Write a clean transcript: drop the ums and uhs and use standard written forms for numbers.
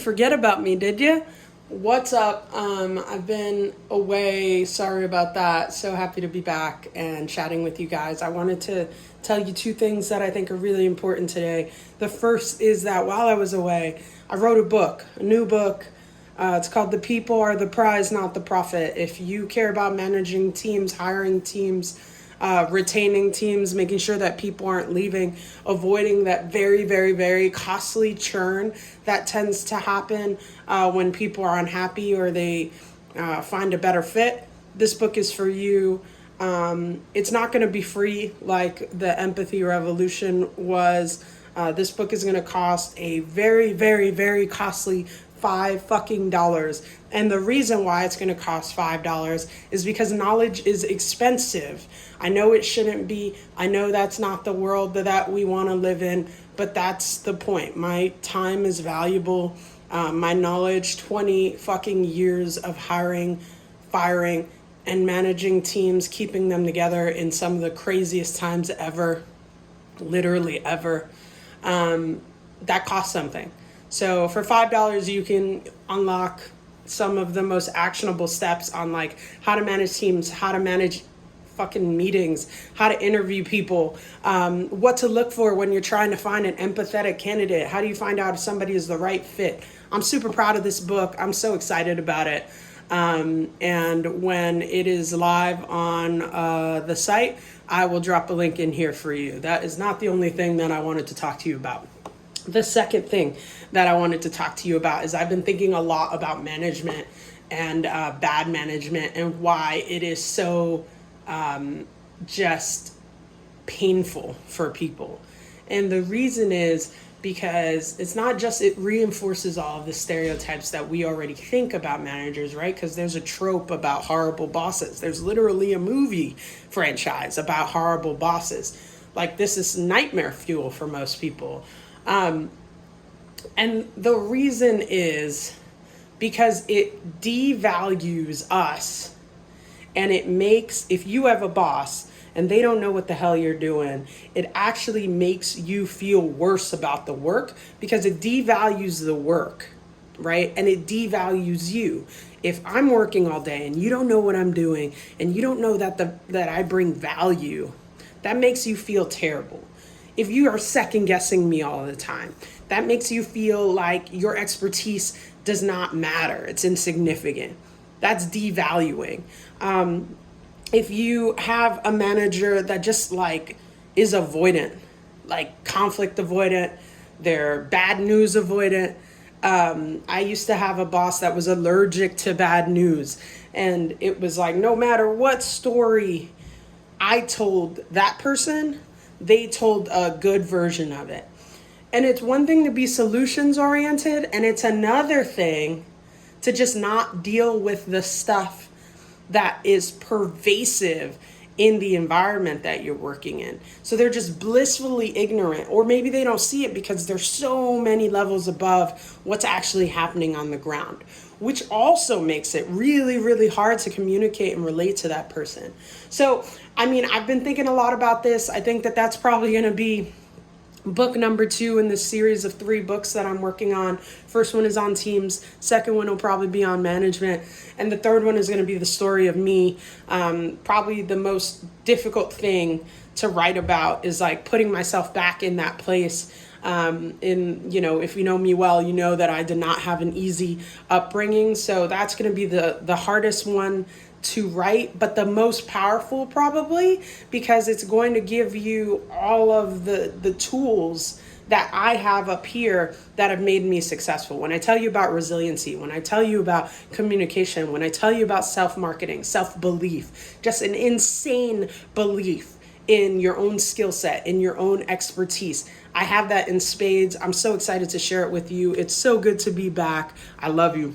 Forget about me, did you? What's up? I've been away. Sorry about that. So happy to be back and chatting with you guys. I wanted to tell you two things that I think are really important today. The first is that while I was away, I wrote a new book. It's called The People Are the Prize, Not the Profit. If you care about managing teams, hiring teams, retaining teams, making sure that people aren't leaving, avoiding that very, very, very costly churn that tends to happen when people are unhappy or they find a better fit. This book is for you. It's not going to be free like the Empathy Revolution was. This book is going to cost a very, very, very costly $5 fucking. And the reason why it's going to cost $5 is because knowledge is expensive. I know it shouldn't be. I know that's not the world that we want to live in, but that's the point. My time is valuable. My knowledge, 20 fucking years of hiring, firing, and managing teams, keeping them together in some of the craziest times ever, literally ever, that costs something. So for $5, you can unlock some of the most actionable steps on like how to manage teams, how to manage fucking meetings, how to interview people, what to look for when you're trying to find an empathetic candidate. How do you find out if somebody is the right fit? I'm super proud of this book. I'm so excited about it. And when it is live on the site, I will drop a link in here for you. That is not the only thing that I wanted to talk to you about. The second thing that I wanted to talk to you about is I've been thinking a lot about management and bad management and why it is so just painful for people. And the reason is because it's not just, it reinforces all of the stereotypes that we already think about managers, right? Because there's a trope about horrible bosses. There's literally a movie franchise about horrible bosses. Like, this is nightmare fuel for most people. And the reason is because it devalues us, and it makes, if you have a boss and they don't know what the hell you're doing, it actually makes you feel worse about the work because it devalues the work, right? And it devalues you. If I'm working all day and you don't know what I'm doing and you don't know that I bring value, that makes you feel terrible. If you are second guessing me all the time, that makes you feel like your expertise does not matter. It's insignificant. That's devaluing. If you have a manager that just like is avoidant, like conflict avoidant, they're bad news avoidant. I used to have a boss that was allergic to bad news. And it was like, no matter what story I told that person, they told a good version of it. And it's one thing to be solutions oriented, and it's another thing to just not deal with the stuff that is pervasive in the environment that you're working in. So they're just blissfully ignorant, or maybe they don't see it because there's so many levels above what's actually happening on the ground, which also makes it really, really hard to communicate and relate to that person. So, I mean, I've been thinking a lot about this. I think that that's probably going to be book number 2 in this series of 3 books that I'm working on. First one is on teams. Second one will probably be on management. And the third one is going to be the story of me. Probably the most difficult thing to write about is like putting myself back in that place. If you know me well, you know that I did not have an easy upbringing. So that's going to be the hardest one to write, but the most powerful probably, because it's going to give you all of the tools that I have up here that have made me successful. When I tell you about resiliency, when I tell you about communication, when I tell you about self-marketing, self-belief, just an insane belief in your own skill set, in your own expertise. I have that in spades. I'm so excited to share it with you. It's so good to be back. I love you.